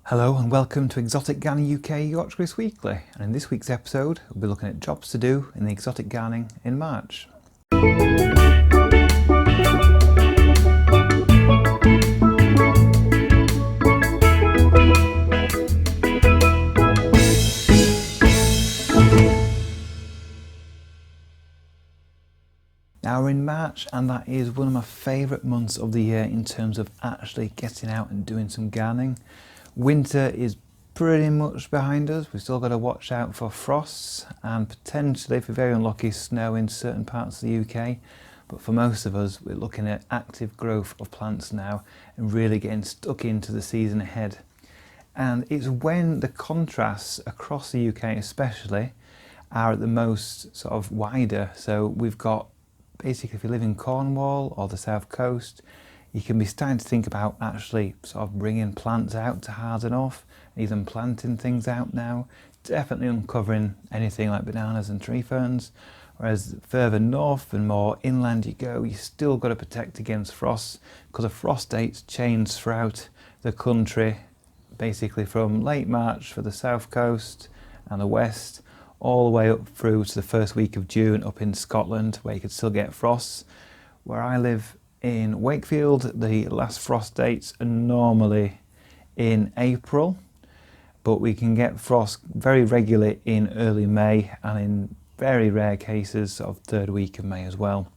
Hello and welcome to Exotic Gardening UK Yorkshire Kris Weekly, and in this week's episode we'll be looking at jobs to do in the exotic gardening in March. Now we're in March and that is one of my favourite months of the year in terms of actually getting out and doing some gardening. Winter is pretty much behind us. We've still got to watch out for frosts and potentially, if we're very unlucky, snow in certain parts of the UK. But for most of us, we're looking at active growth of plants now and really getting stuck into the season ahead. And it's when the contrasts across the UK especially are at the most sort of wider. So we've got, basically, if you live in Cornwall or the south coast, you can be starting to think about actually sort of bringing plants out to harden off, even planting things out now, definitely uncovering anything like bananas and tree ferns. Whereas further north and more inland you go, you still got to protect against frosts because the frost dates change throughout the country, basically from late March for the south coast and the west, all the way up through to the first week of June up in Scotland, where you could still get frosts. Where I live in Wakefield, the last frost dates are normally in April, but we can get frost very regularly in early May and in very rare cases sort of third week of May as well.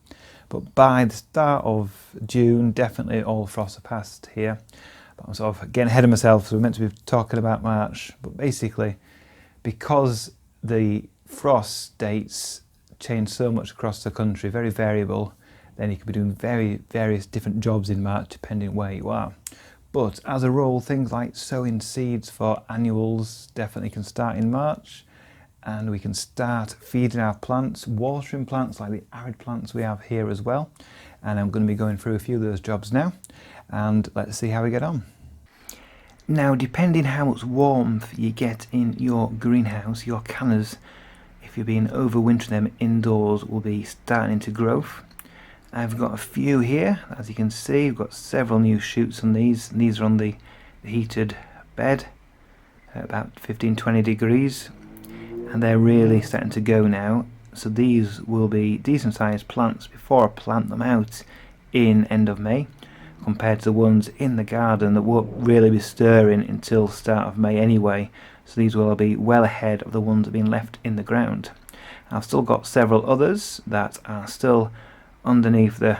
But by the start of June, definitely all frosts are past here. But I'm sort of getting ahead of myself, so we're meant to be talking about March. But basically, because the frost dates change so much across the country, very variable, then you could be doing various different jobs in March depending where you are. But as a rule, things like sowing seeds for annuals definitely can start in March, and we can start feeding our plants, watering plants like the arid plants we have here as well. And I'm going to be going through a few of those jobs now, and let's see how we get on. Now, depending how much warmth you get in your greenhouse, your cannas, if you've been overwintering them indoors, will be starting into growth. I've got a few here, as you can see. We've got several new shoots on these. These are on the heated bed at about 15-20 degrees, and they're really starting to go now. So these will be decent sized plants before I plant them out in end of May, compared to the ones in the garden that won't really be stirring until start of May anyway. So these will be well ahead of the ones that have been left in the ground. I've still got several others that are still underneath the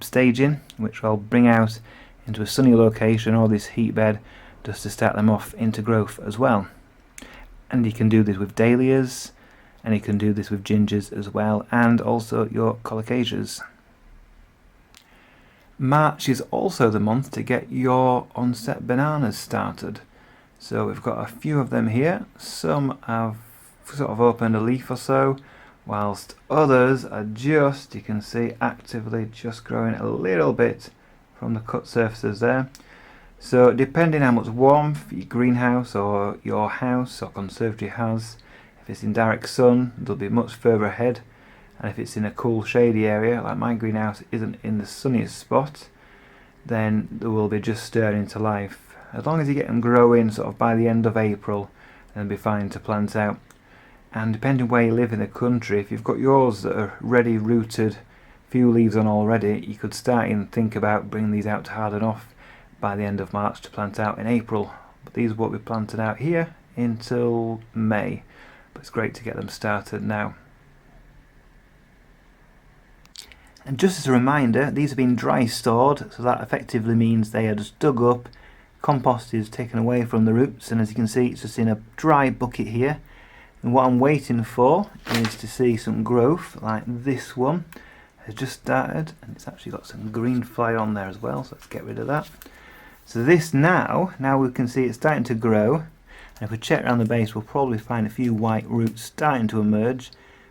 staging, which I'll bring out into a sunny location or this heat bed just to start them off into growth as well. And you can do this with dahlias, and you can do this with gingers as well, and also your colocasias. March is also the month to get your onset bananas started. So we've got a few of them here. Some have sort of opened a leaf or so, whilst others are just, you can see, actively just growing a little bit from the cut surfaces there. So depending how much warmth your greenhouse or your house or conservatory has, if it's in direct sun, they'll be much further ahead, and if it's in a cool shady area, like my greenhouse isn't in the sunniest spot, then they will be just stirring into life. As long as you get them growing sort of by the end of April, then they'll be fine to plant out. And depending where you live in the country, if you've got yours that are ready rooted, few leaves on already, you could start and think about bringing these out to harden off by the end of March to plant out in April. But these won't be planted out here until May. But it's great to get them started now. And just as a reminder, these have been dry stored, so that effectively means they are just dug up, compost is taken away from the roots, and as you can see, it's just in a dry bucket here. And what I'm waiting for is to see some growth, like this one has just started, and it's actually got some green fly on there as well, so let's get rid of that. So this now we can see it's starting to grow, and if we check around the base, we'll probably find a few white roots starting to emerge.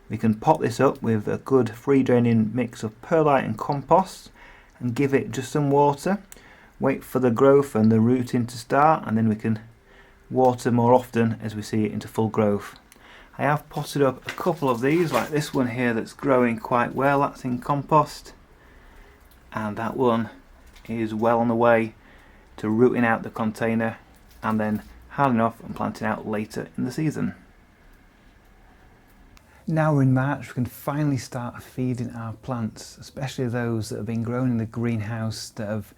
We can pot this up with a good free draining mix of perlite and compost and give it just some water, wait for the growth and the rooting to start, and then we can water more often as we see it into full growth. I have potted up a couple of these, like this one here that's growing quite well, that's in compost, and that one is well on the way to rooting out the container and then hard enough and planting out later in the season. Now we're in March, we can finally start feeding our plants, especially those that have been grown in the greenhouse that have,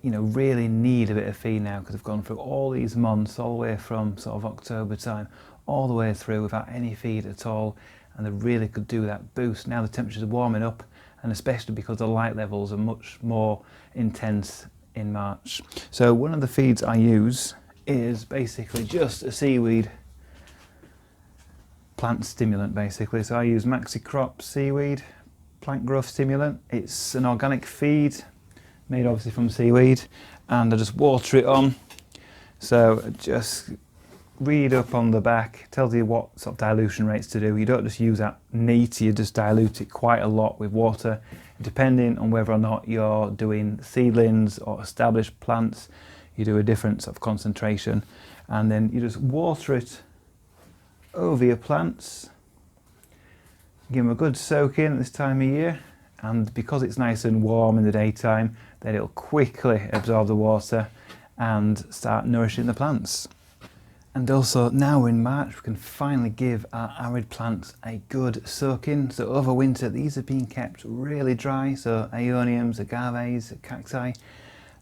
really need a bit of feed now because they've gone through all these months, all the way from sort of October time, all the way through without any feed at all, and they really could do that boost. Now the temperatures are warming up, and especially because the light levels are much more intense in March. So one of the feeds I use is basically just a seaweed plant stimulant basically. So I use Maxi Crop seaweed plant growth stimulant. It's an organic feed made obviously from seaweed, and I just water it on. So just read up on the back, it tells you what sort of dilution rates to do. You don't just use that neat, you just dilute it quite a lot with water, depending on whether or not you're doing seedlings or established plants. You do a different sort of concentration, and then you just water it over your plants. Give them a good soak in at this time of year, and because it's nice and warm in the daytime, then it'll quickly absorb the water and start nourishing the plants. And also now we're in March, we can finally give our arid plants a good soaking. So over winter these have been kept really dry, so aeoniums, agaves, cacti,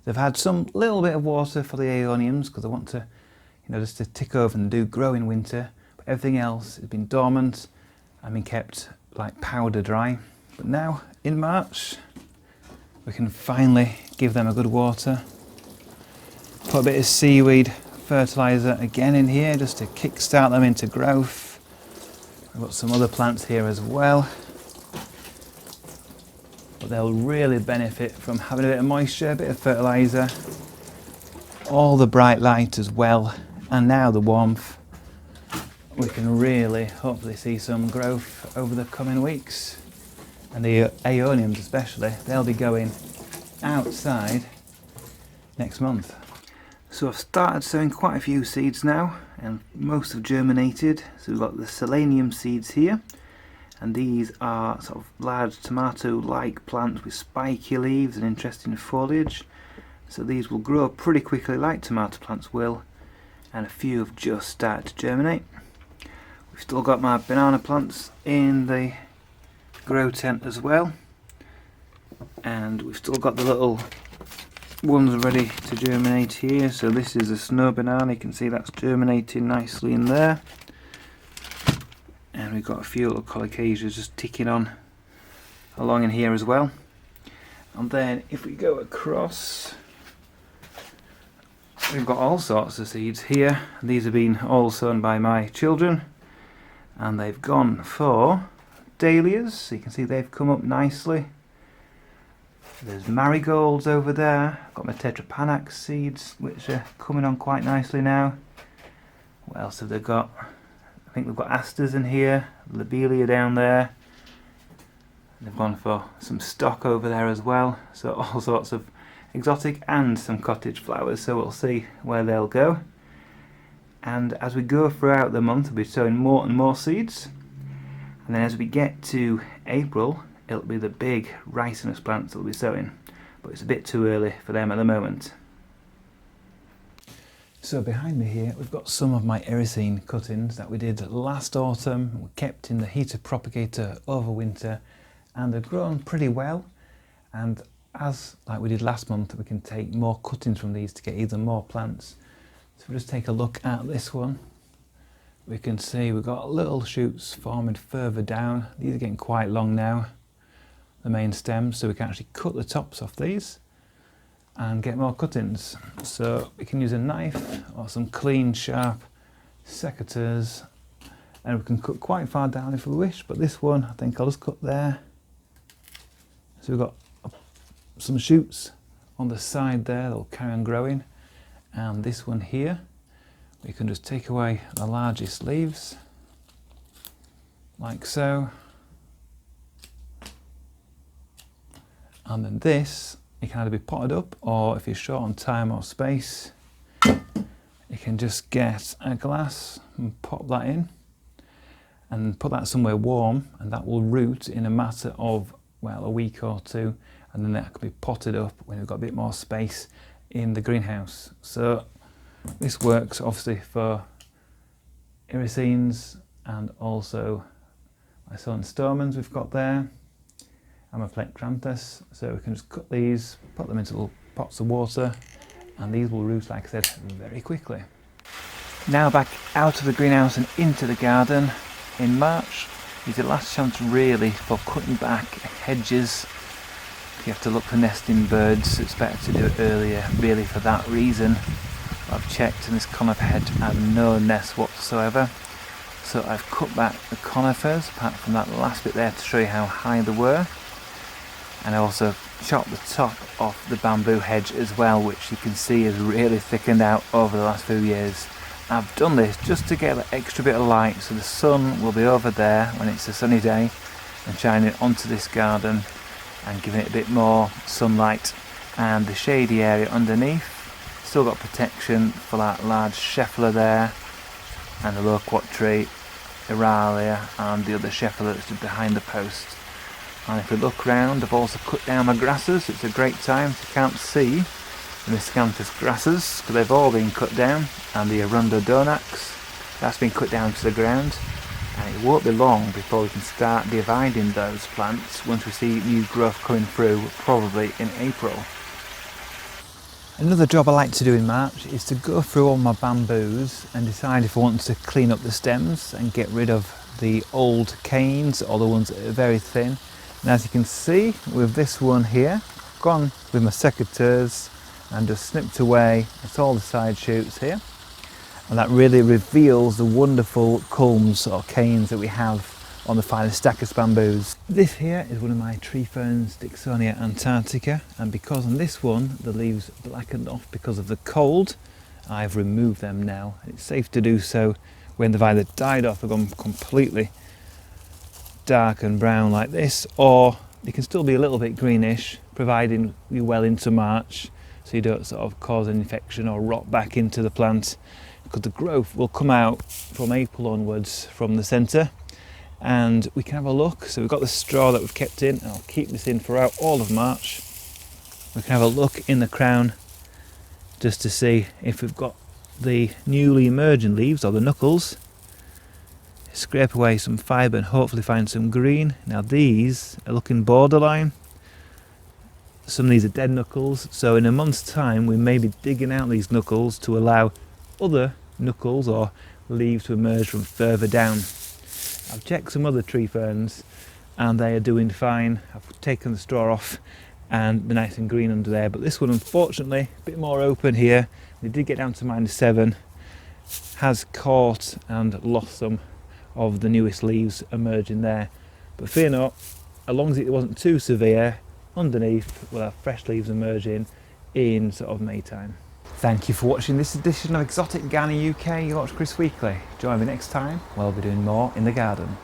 they've had some little bit of water for the aeoniums because they want to, just to tick over and do grow in winter. Everything else has been dormant and been kept like powder dry. But now in March we can finally give them a good water. Put a bit of seaweed fertiliser again in here just to kick-start them into growth. We've got some other plants here as well, but they'll really benefit from having a bit of moisture, a bit of fertiliser, all the bright light as well, and now the warmth. We can really hopefully see some growth over the coming weeks. And the aeoniums especially, they'll be going outside next month. So I've started sowing quite a few seeds now, and most have germinated. So we've got the selenium seeds here, and these are sort of large tomato-like plants with spiky leaves and interesting foliage. So these will grow pretty quickly like tomato plants will, and a few have just started to germinate. We've still got my banana plants in the grow tent as well, and we've still got the little ones ready to germinate here. So this is a snow banana, you can see that's germinating nicely in there, and we've got a few little colocasias just ticking on along in here as well. And then if we go across, we've got all sorts of seeds here. These have been all sown by my children, and they've gone for dahlias, so you can see they've come up nicely. There's marigolds over there. I've got my tetrapanax seeds which are coming on quite nicely now. What else have they got? I think they've got asters in here, lobelia down there. They've gone for some stock over there as well, so all sorts of exotic and some cottage flowers, so we'll see where they'll go. And as we go throughout the month we'll be sowing more and more seeds, and then as we get to April it'll be the big ricinus plants that we'll be sowing, but it's a bit too early for them at the moment. So behind me here we've got some of my Ericine cuttings that we did last autumn. We kept in the heater propagator over winter, and they've grown pretty well, and as like we did last month we can take more cuttings from these to get even more plants. So we'll just take a look at this one. We can see we've got little shoots forming further down. These are getting quite long now, the main stems, so we can actually cut the tops off these and get more cuttings. So we can use a knife or some clean sharp secateurs, and we can cut quite far down if we wish, but this one I think I'll just cut there. So we've got some shoots on the side there that'll carry on growing, and this one here we can just take away the largest leaves like so, and then this it can either be potted up, or if you're short on time or space you can just get a glass and pop that in and put that somewhere warm, and that will root in a matter of, well, a week or two, and then that can be potted up when we've got a bit more space in the greenhouse. So This works obviously for irisenes and also my Sun Stomans we've got there, and my Plectranthus. So we can just cut these, put them into little pots of water, and these will root, like I said, very quickly. Now back out of the greenhouse and into the garden. In March is the last chance really for cutting back hedges. You have to look for nesting birds, it's better to do it earlier really for that reason. I've checked and this conifer hedge had no nest whatsoever. So I've cut back the conifers, apart from that last bit there to show you how high they were. And I also chopped the top off the bamboo hedge as well, which you can see has really thickened out over the last few years. I've done this just to get that extra bit of light, so the sun will be over there when it's a sunny day and shining onto this garden and giving it a bit more sunlight, and the shady area underneath still got protection for that large scheffler there and the loquat tree, Iralia, and the other scheffler that stood behind the post. And if we look round, I've also cut down my grasses. It's a great time if you can't see the miscanthus grasses, because they've all been cut down, and the Arundodonax, that's been cut down to the ground, and it won't be long before we can start dividing those plants once we see new growth coming through, probably in April. Another job I like to do in March is to go through all my bamboos and decide if I want to clean up the stems and get rid of the old canes or the ones that are very thin. And as you can see with this one here, I've gone with my secateurs and just snipped away at all the side shoots here, and that really reveals the wonderful culms or canes that we have on the Phyllostachus bamboos. This here is one of my tree ferns, Dicksonia antarctica, and because on this one the leaves blackened off because of the cold, I've removed them now. It's safe to do so when they've either died off or gone completely dark and brown like this, or they can still be a little bit greenish, providing you're well into March, so you don't sort of cause an infection or rot back into the plant, because the growth will come out from April onwards from the centre. And we can have a look. So we've got the straw that we've kept in, and I'll keep this in throughout all of March. We can have a look in the crown just to see if we've got the newly emerging leaves or the knuckles. Scrape away some fibre and hopefully find some green. Now these are looking borderline. Some of these are dead knuckles, so in a month's time we may be digging out these knuckles to allow other knuckles or leaves to emerge from further down. I've checked some other tree ferns and they are doing fine. I've taken the straw off and they're nice and green under there, but this one unfortunately a bit more open here. They did get down to -7, has caught and lost some of the newest leaves emerging there, but fear not, as long as it wasn't too severe, underneath we'll have fresh leaves emerging in sort of May time. Thank you for watching this edition of Exotic Gardening UK, Yorkshire Kris Weekly. Join me next time where I'll be doing more in the garden.